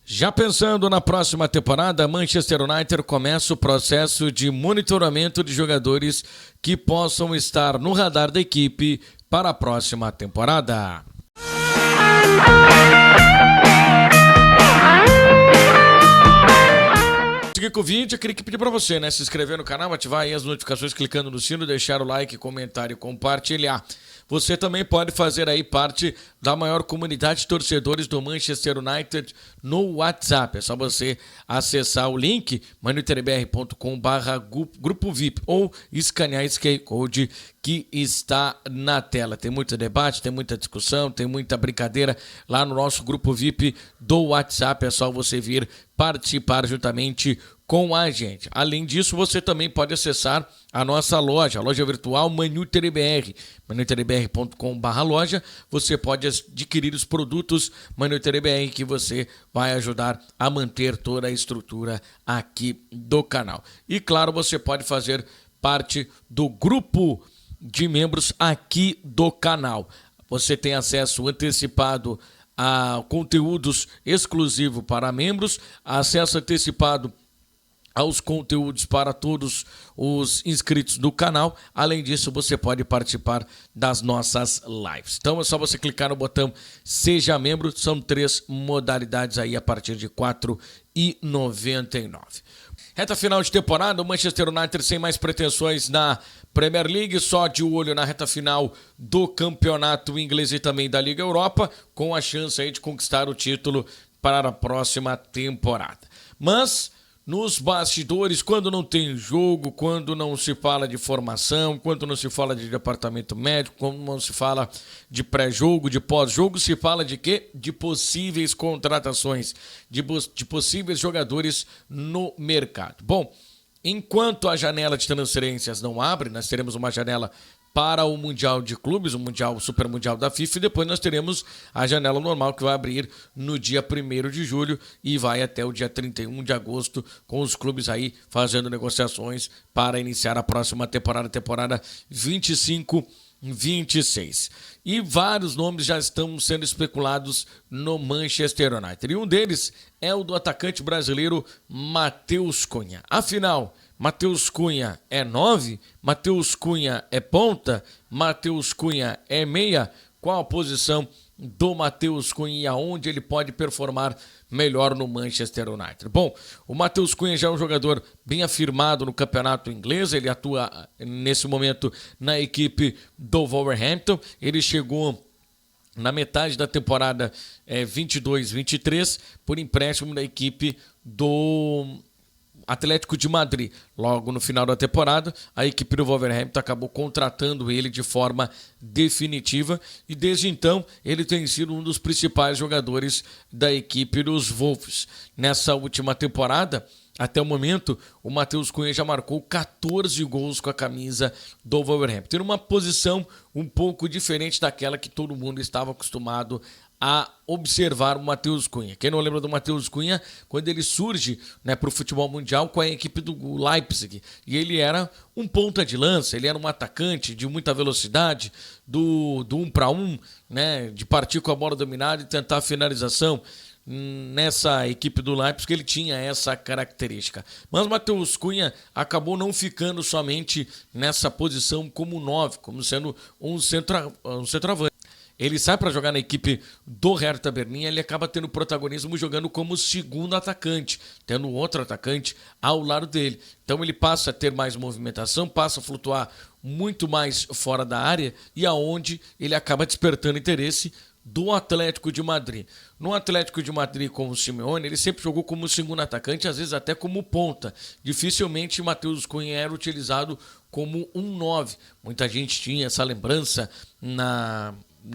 Já pensando na próxima temporada, Manchester United começa o processo de monitoramento de jogadores que possam estar no radar da equipe para a próxima temporada. Seguir com o vídeo, eu queria pedir para você, se inscrever no canal, ativar aí as notificações clicando no sino, deixar o like, comentário e compartilhar. Você também pode fazer aí parte da maior comunidade de torcedores do Manchester United no WhatsApp. É só você acessar o link manutrbr.com/grupo VIP ou escanear esse QR Code que está na tela. Tem muito debate, tem muita discussão, tem muita brincadeira lá no nosso grupo VIP do WhatsApp. É só você vir participar juntamente com a gente. Além disso, você também pode acessar a nossa loja, a loja virtual ManuTRBR, manutrbr.com/loja. Você pode adquirir os produtos ManuTRBR que você vai ajudar a manter toda a estrutura aqui do canal. E claro, você pode fazer parte do grupo de membros aqui do canal. Você tem acesso antecipado a conteúdos exclusivos para membros, acesso antecipado aos conteúdos para todos os inscritos do canal. Além disso, você pode participar das nossas lives. Então é só você clicar no botão Seja Membro. São 3 modalidades aí a partir de R$ 4,99. Reta final de temporada, o Manchester United sem mais pretensões na Premier League, só de olho na reta final do campeonato inglês e também da Liga Europa, com a chance aí de conquistar o título para a próxima temporada. Mas nos bastidores, quando não tem jogo, quando não se fala de formação, quando não se fala de departamento médico, quando não se fala de pré-jogo, de pós-jogo, se fala de quê? De possíveis contratações, de possíveis jogadores no mercado. Bom, enquanto a janela de transferências não abre, nós teremos uma janela para o Mundial de Clubes, o Super Mundial da FIFA, e depois nós teremos a janela normal que vai abrir no dia 1º de julho e vai até o dia 31 de agosto, com os clubes aí fazendo negociações para iniciar a próxima temporada 25-26. E vários nomes já estão sendo especulados no Manchester United. E um deles é o do atacante brasileiro Matheus Cunha. Afinal, Matheus Cunha é 9? Matheus Cunha é ponta? Matheus Cunha é meia? Qual a posição do Matheus Cunha e aonde ele pode performar melhor no Manchester United? Bom, o Matheus Cunha já é um jogador bem afirmado no campeonato inglês, ele atua nesse momento na equipe do Wolverhampton, ele chegou na metade da temporada 22-23 por empréstimo da equipe do Atlético de Madrid. Logo no final da temporada, a equipe do Wolverhampton acabou contratando ele de forma definitiva e desde então ele tem sido um dos principais jogadores da equipe dos Wolves. Nessa última temporada, até o momento, o Matheus Cunha já marcou 14 gols com a camisa do Wolverhampton, em uma posição um pouco diferente daquela que todo mundo estava acostumado a observar o Matheus Cunha. Quem não lembra do Matheus Cunha, quando ele surge para o futebol mundial com a equipe do Leipzig, e ele era um ponta de lança, ele era um atacante de muita velocidade, do 1 para 1, de partir com a bola dominada e tentar a finalização. Nessa equipe do Leipzig ele tinha essa característica. Mas o Matheus Cunha acabou não ficando somente nessa posição como 9, como sendo um centroavante. Ele sai para jogar na equipe do Hertha Berlim, ele acaba tendo protagonismo jogando como segundo atacante, tendo outro atacante ao lado dele. Então ele passa a ter mais movimentação, passa a flutuar muito mais fora da área e aonde ele acaba despertando interesse do Atlético de Madrid. No Atlético de Madrid com o Simeone, ele sempre jogou como segundo atacante, às vezes até como ponta. Dificilmente o Matheus Cunha era utilizado como um 9. Muita gente tinha essa lembrança na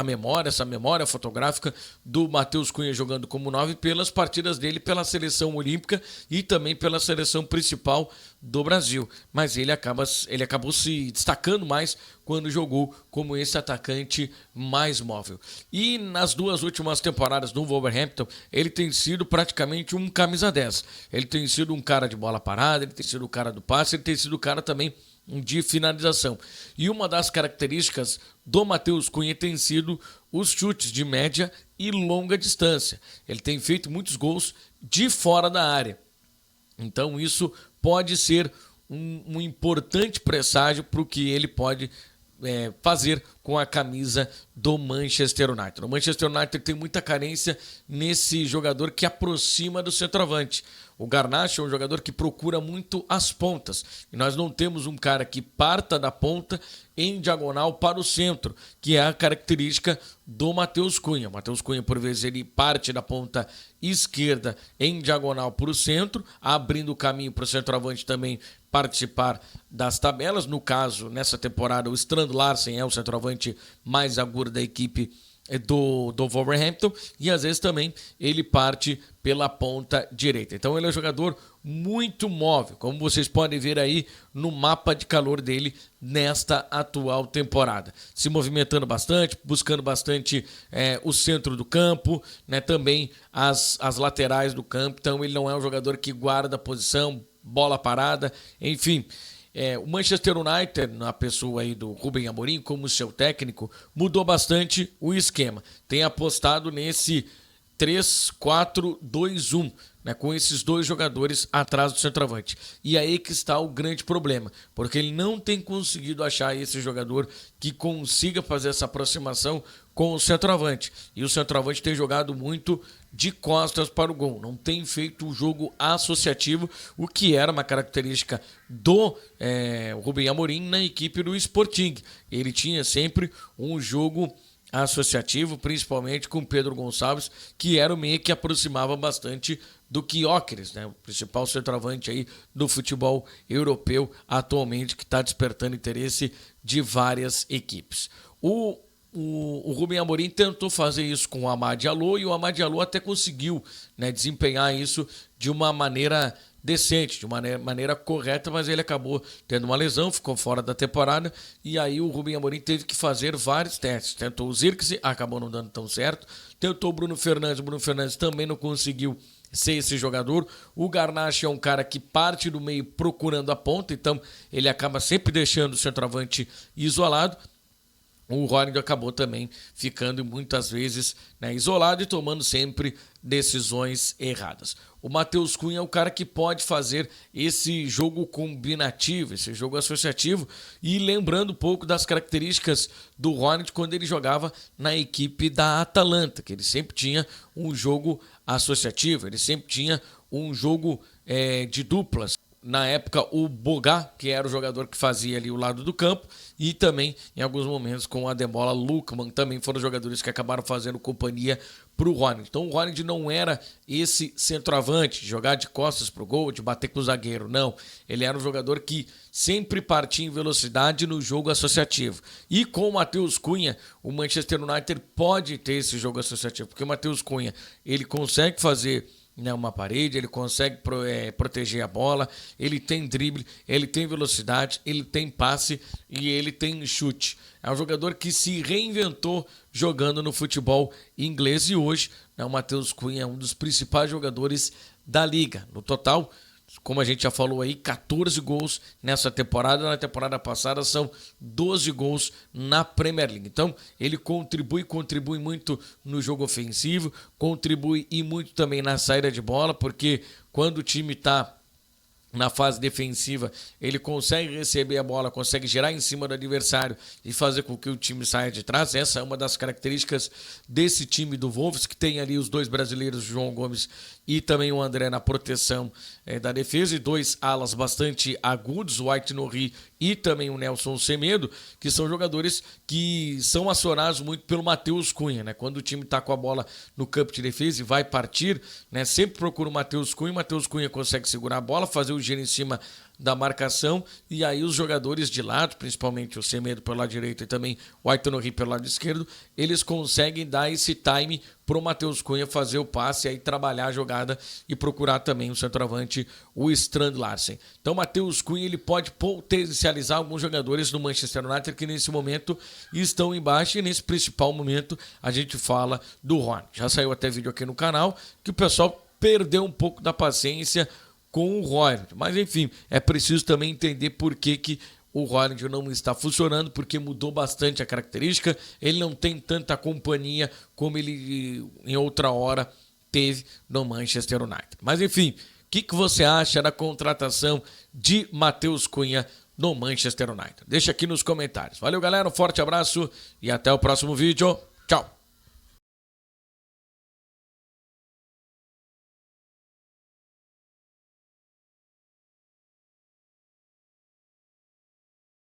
memória, essa memória fotográfica do Matheus Cunha jogando como 9 pelas partidas dele pela seleção olímpica e também pela seleção principal do Brasil. Mas ele acabou se destacando mais quando jogou como esse atacante mais móvel. E nas 2 últimas temporadas no Wolverhampton, ele tem sido praticamente um camisa 10. Ele tem sido um cara de bola parada, ele tem sido o cara do passe, ele tem sido o cara também de finalização. E uma das características do Matheus Cunha tem sido os chutes de média e longa distância. Ele tem feito muitos gols de fora da área. Então isso pode ser um importante presságio para o que ele pode fazer com a camisa do Manchester United. O Manchester United tem muita carência nesse jogador que aproxima do centroavante. O Garnacho é um jogador que procura muito as pontas. E nós não temos um cara que parta da ponta em diagonal para o centro, que é a característica do Matheus Cunha. O Matheus Cunha, por vezes, ele parte da ponta esquerda em diagonal para o centro, abrindo o caminho para o centroavante também participar das tabelas. No caso, nessa temporada, o Strand Larsen é o centroavante mais agudo da equipe do Wolverhampton, e às vezes também ele parte pela ponta direita. Então ele é um jogador muito móvel, como vocês podem ver aí no mapa de calor dele nesta atual temporada. Se movimentando bastante, buscando bastante o centro do campo, né, também as laterais do campo. Então ele não é um jogador que guarda a posição, bola parada, enfim. O Manchester United, na pessoa aí do Rubem Amorim, como seu técnico, mudou bastante o esquema. Tem apostado nesse 3-4-2-1, né, com esses dois jogadores atrás do centroavante. E aí que está o grande problema, porque ele não tem conseguido achar esse jogador que consiga fazer essa aproximação com o centroavante. E o centroavante tem jogado muito de costas para o gol, não tem feito o jogo associativo, o que era uma característica do Rubem Amorim na equipe do Sporting. Ele tinha sempre um jogo associativo, principalmente com Pedro Gonçalves, que era o meio que aproximava bastante do Gyökeres, né? O principal centroavante aí do futebol europeu atualmente, que está despertando interesse de várias equipes. O Rubem Amorim tentou fazer isso com o Amad Diallo, e o Amad Diallo até conseguiu, né, desempenhar isso de uma maneira decente, de uma maneira correta, mas ele acabou tendo uma lesão, ficou fora da temporada, e aí o Rubem Amorim teve que fazer vários testes. Tentou o Zirkzee, acabou não dando tão certo. Tentou o Bruno Fernandes também não conseguiu ser esse jogador. O Garnacho é um cara que parte do meio procurando a ponta, então ele acaba sempre deixando o centroavante isolado. O Ronald acabou também ficando muitas vezes, né, isolado e tomando sempre decisões erradas. O Matheus Cunha é o cara que pode fazer esse jogo combinativo, esse jogo associativo, e lembrando um pouco das características do Ronald quando ele jogava na equipe da Atalanta, que ele sempre tinha um jogo associativo, ele sempre tinha um jogo de duplas. Na época, o Bogá, que era o jogador que fazia ali o lado do campo, e também, em alguns momentos, com o Ademola Lookman, também foram jogadores que acabaram fazendo companhia para o Ronald. Então, o Ronald não era esse centroavante, de jogar de costas para o gol, de bater com o zagueiro, não. Ele era um jogador que sempre partia em velocidade no jogo associativo. E com o Matheus Cunha, o Manchester United pode ter esse jogo associativo, porque o Matheus Cunha, ele consegue fazer, né, uma parede, ele consegue proteger a bola, ele tem drible, ele tem velocidade, ele tem passe e ele tem chute. É um jogador que se reinventou jogando no futebol inglês, e hoje, né, o Matheus Cunha é um dos principais jogadores da liga. No total, como a gente já falou aí, 14 gols nessa temporada. Na temporada passada são 12 gols na Premier League. Então, ele contribui muito no jogo ofensivo, contribui e muito também na saída de bola, porque quando o time está na fase defensiva, ele consegue receber a bola, consegue girar em cima do adversário e fazer com que o time saia de trás. Essa é uma das características desse time do Wolves, que tem ali os dois brasileiros, João Gomes e também o André, na proteção da defesa, e dois alas bastante agudos, o Aït-Nouri e também o Nelson Semedo, que são jogadores que são acionados muito pelo Matheus Cunha, né? Quando o time está com a bola no campo de defesa e vai partir, né, sempre procura o Matheus Cunha consegue segurar a bola, fazer o giro em cima da marcação, e aí os jogadores de lado, principalmente o Semedo pelo lado direito e também o Aït-Nouri pelo lado esquerdo, eles conseguem dar esse time pro Matheus Cunha fazer o passe, aí trabalhar a jogada e procurar também o centroavante, o Strand Larsen. Então o Matheus Cunha, ele pode potencializar alguns jogadores do Manchester United que nesse momento estão embaixo, e nesse principal momento a gente fala do Ronald. Já saiu até vídeo aqui no canal que o pessoal perdeu um pouco da paciência com o Ronald, mas enfim, é preciso também entender por que o Haaland não está funcionando porque mudou bastante a característica. Ele não tem tanta companhia como ele em outra hora teve no Manchester United. Mas enfim, o que você acha da contratação de Matheus Cunha no Manchester United? Deixa aqui nos comentários. Valeu, galera, um forte abraço e até o próximo vídeo.